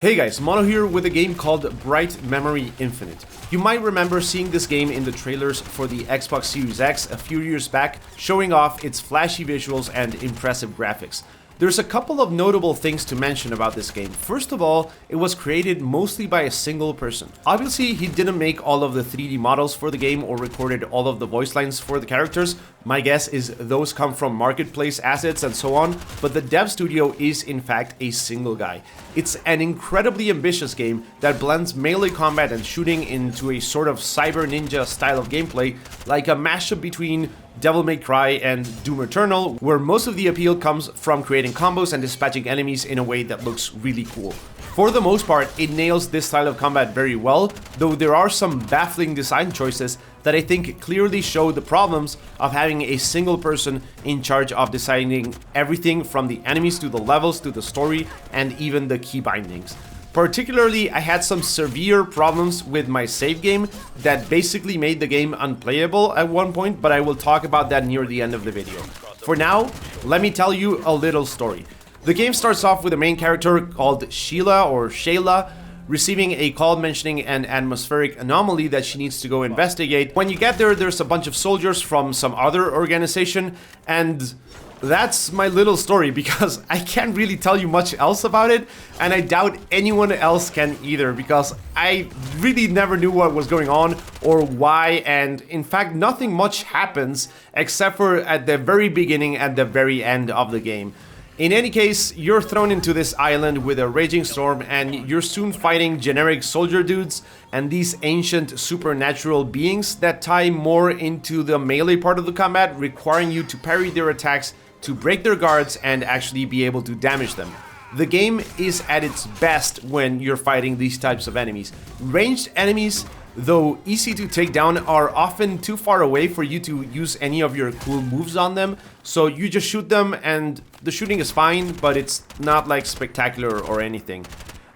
Hey guys, Mono here with a game called Bright Memory Infinite. You might remember seeing this game in the trailers for the Xbox Series X a few years back, showing off its flashy visuals and impressive graphics. There's a couple of notable things to mention about this game. First of all, it was created mostly by a single person. Obviously, he didn't make all of the 3D models for the game or recorded all of the voice lines for the characters. My guess is those come from marketplace assets and so on, but the dev studio is in fact a single guy. It's an incredibly ambitious game that blends melee combat and shooting into a sort of cyber ninja style of gameplay, like a mashup between Devil May Cry and Doom Eternal, where most of the appeal comes from creating combos and dispatching enemies in a way that looks really cool. For the most part, it nails this style of combat very well, though there are some baffling design choices that I think clearly show the problems of having a single person in charge of deciding everything from the enemies to the levels to the story and even the key bindings. Particularly, I had some severe problems with my save game that basically made the game unplayable at one point, but I will talk about that near the end of the video. For now, let me tell you a little story. The game starts off with a main character called Sheila or Shayla, receiving a call mentioning an atmospheric anomaly that she needs to go investigate. When you get there, there's a bunch of soldiers from some other organization, and that's my little story because I can't really tell you much else about it, and I doubt anyone else can either because I really never knew what was going on or why, and in fact nothing much happens except for at the very beginning and the very end of the game. In any case, you're thrown into this island with a raging storm and you're soon fighting generic soldier dudes and these ancient supernatural beings that tie more into the melee part of the combat, requiring you to parry their attacks to break their guards and actually be able to damage them. The game is at its best when you're fighting these types of enemies. Ranged enemies, though easy to take down, are often too far away for you to use any of your cool moves on them, so you just shoot them and the shooting is fine, but it's not like spectacular or anything.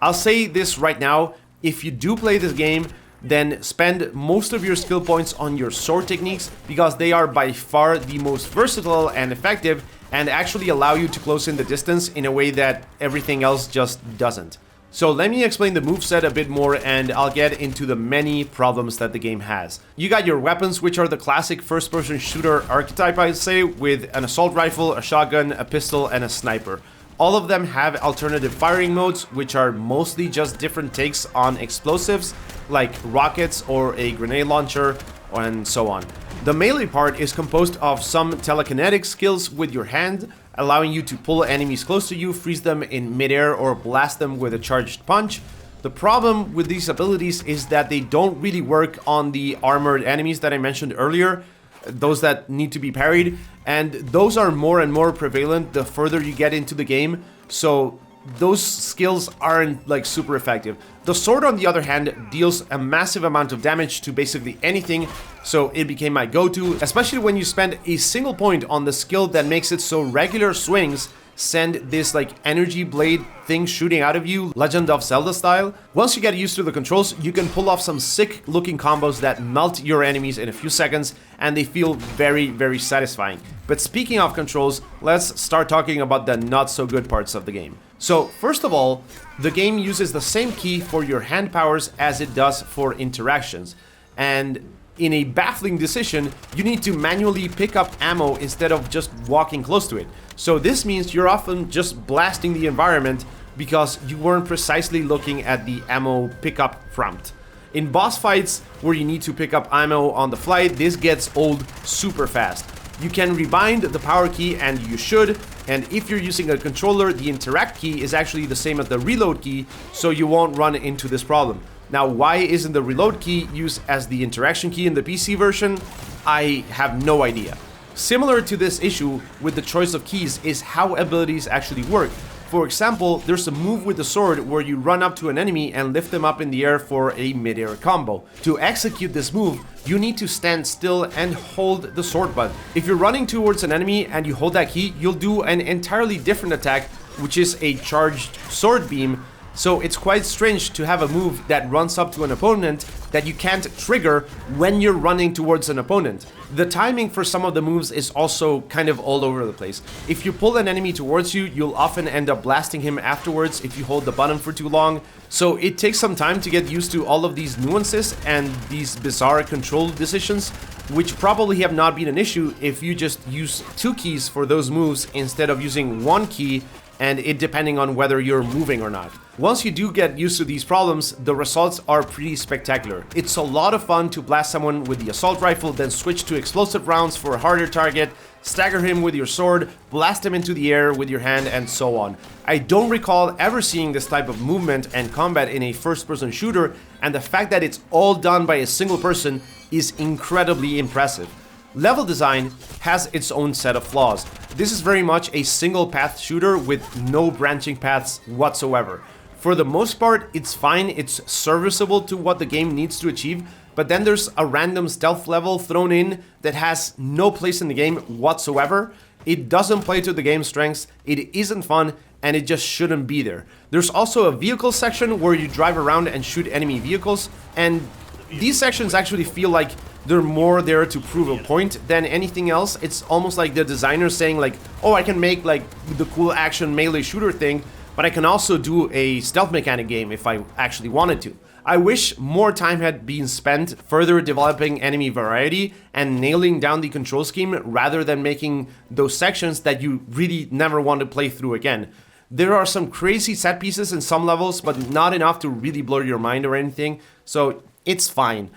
I'll say this right now, if you do play this game, then spend most of your skill points on your sword techniques because they are by far the most versatile and effective and actually allow you to close in the distance in a way that everything else just doesn't. So let me explain the moveset a bit more and I'll get into the many problems that the game has. You got your weapons, which are the classic first-person shooter archetype, I'd say, with an assault rifle, a shotgun, a pistol, and a sniper. All of them have alternative firing modes, which are mostly just different takes on explosives, like rockets or a grenade launcher, and so on. The melee part is composed of some telekinetic skills with your hand, allowing you to pull enemies close to you, freeze them in midair, or blast them with a charged punch. The problem with these abilities is that they don't really work on the armored enemies that I mentioned earlier, those that need to be parried, and those are more and more prevalent the further you get into the game, so those skills aren't like super effective. The sword, on the other hand, deals a massive amount of damage to basically anything, so it became my go-to, especially when you spend a single point on the skill that makes it so regular swings send this like energy blade thing shooting out of you, Legend of Zelda style. Once you get used to the controls, you can pull off some sick looking combos that melt your enemies in a few seconds, and they feel very, very satisfying. But speaking of controls, let's start talking about the not so good parts of the game. So first of all, the game uses the same key for your hand powers as it does for interactions, and in a baffling decision, you need to manually pick up ammo instead of just walking close to it. So this means you're often just blasting the environment because you weren't precisely looking at the ammo pickup prompt. In boss fights where you need to pick up ammo on the fly, this gets old super fast. You can rebind the power key, and you should, and if you're using a controller, the interact key is actually the same as the reload key, so you won't run into this problem. Now, why isn't the reload key used as the interaction key in the PC version? I have no idea. Similar to this issue with the choice of keys is how abilities actually work. For example, there's a move with the sword where you run up to an enemy and lift them up in the air for a mid-air combo. To execute this move, you need to stand still and hold the sword button. If you're running towards an enemy and you hold that key, you'll do an entirely different attack, which is a charged sword beam, So it's quite strange to have a move that runs up to an opponent that you can't trigger when you're running towards an opponent. The timing for some of the moves is also kind of all over the place. If you pull an enemy towards you, you'll often end up blasting him afterwards if you hold the button for too long. So it takes some time to get used to all of these nuances and these bizarre control decisions, which probably have not been an issue if you just use 2 keys for those moves instead of using 1 key, and it depending on whether you're moving or not. Once you do get used to these problems, the results are pretty spectacular. It's a lot of fun to blast someone with the assault rifle, then switch to explosive rounds for a harder target, stagger him with your sword, blast him into the air with your hand, and so on. I don't recall ever seeing this type of movement and combat in a first-person shooter, and the fact that it's all done by a single person is incredibly impressive. Level design has its own set of flaws. This is very much a single path shooter with no branching paths whatsoever. For the most part, it's fine, it's serviceable to what the game needs to achieve, but then there's a random stealth level thrown in that has no place in the game whatsoever. It doesn't play to the game's strengths, it isn't fun, and it just shouldn't be there. There's also a vehicle section where you drive around and shoot enemy vehicles, and these sections actually feel like they're more there to prove a point than anything else. It's almost like the designer saying like, oh, I can make like the cool action melee shooter thing, but I can also do a stealth mechanic game if I actually wanted to. I wish more time had been spent further developing enemy variety and nailing down the control scheme rather than making those sections that you really never want to play through again. There are some crazy set pieces in some levels, but not enough to really blow your mind or anything, so it's fine.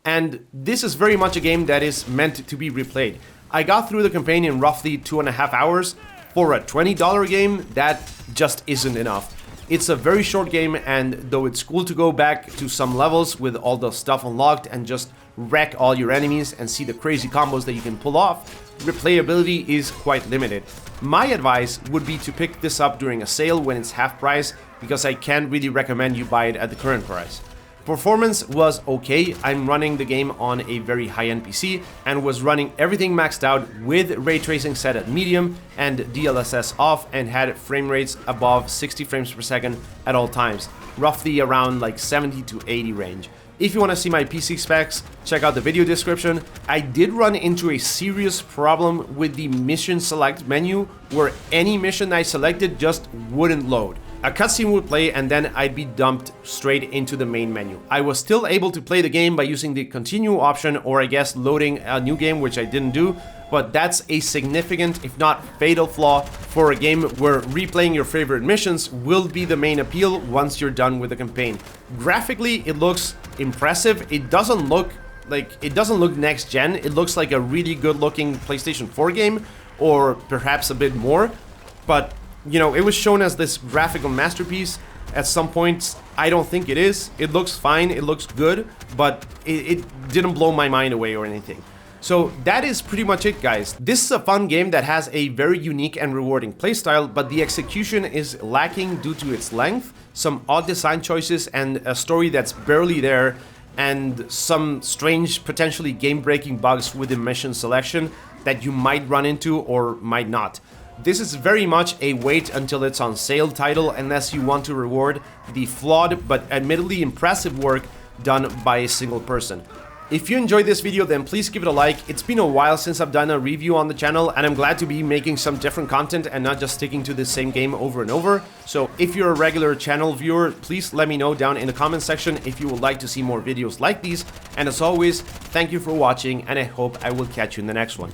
And this is very much a game that is meant to be replayed. I got through the campaign in roughly 2.5 hours. For a $20 game, that just isn't enough. It's a very short game, and though it's cool to go back to some levels with all the stuff unlocked and just wreck all your enemies and see the crazy combos that you can pull off, replayability is quite limited. My advice would be to pick this up during a sale when it's half price, because I can't really recommend you buy it at the current price. Performance was okay. I'm running the game on a very high-end PC and was running everything maxed out with ray tracing set at medium and DLSS off, and had frame rates above 60 frames per second at all times, roughly around like 70 to 80 range. If you want to see my PC specs, check out the video description. I did run into a serious problem with the mission select menu, where any mission I selected just wouldn't load. A cutscene would play and then I'd be dumped straight into the main menu. I was still able to play the game by using the continue option, or I guess loading a new game, which I didn't do, but that's a significant, if not fatal flaw for a game where replaying your favorite missions will be the main appeal once you're done with the campaign. Graphically, it looks impressive. It doesn't look next gen. It looks like a really good looking PlayStation 4 game, or perhaps a bit more, but you know, it was shown as this graphical masterpiece. At some points, I don't think it is. It looks fine, it looks good, but it didn't blow my mind away or anything. So that is pretty much it, guys. This is a fun game that has a very unique and rewarding playstyle, but the execution is lacking due to its length, some odd design choices, and a story that's barely there, and some strange, potentially game-breaking bugs with the mission selection that you might run into or might not. This is very much a wait until it's on sale title unless you want to reward the flawed but admittedly impressive work done by a single person. If you enjoyed this video, then please give it a like. It's been a while since I've done a review on the channel, and I'm glad to be making some different content and not just sticking to the same game over and over. So if you're a regular channel viewer, please let me know down in the comment section if you would like to see more videos like these. And as always, thank you for watching, and I hope I will catch you in the next one.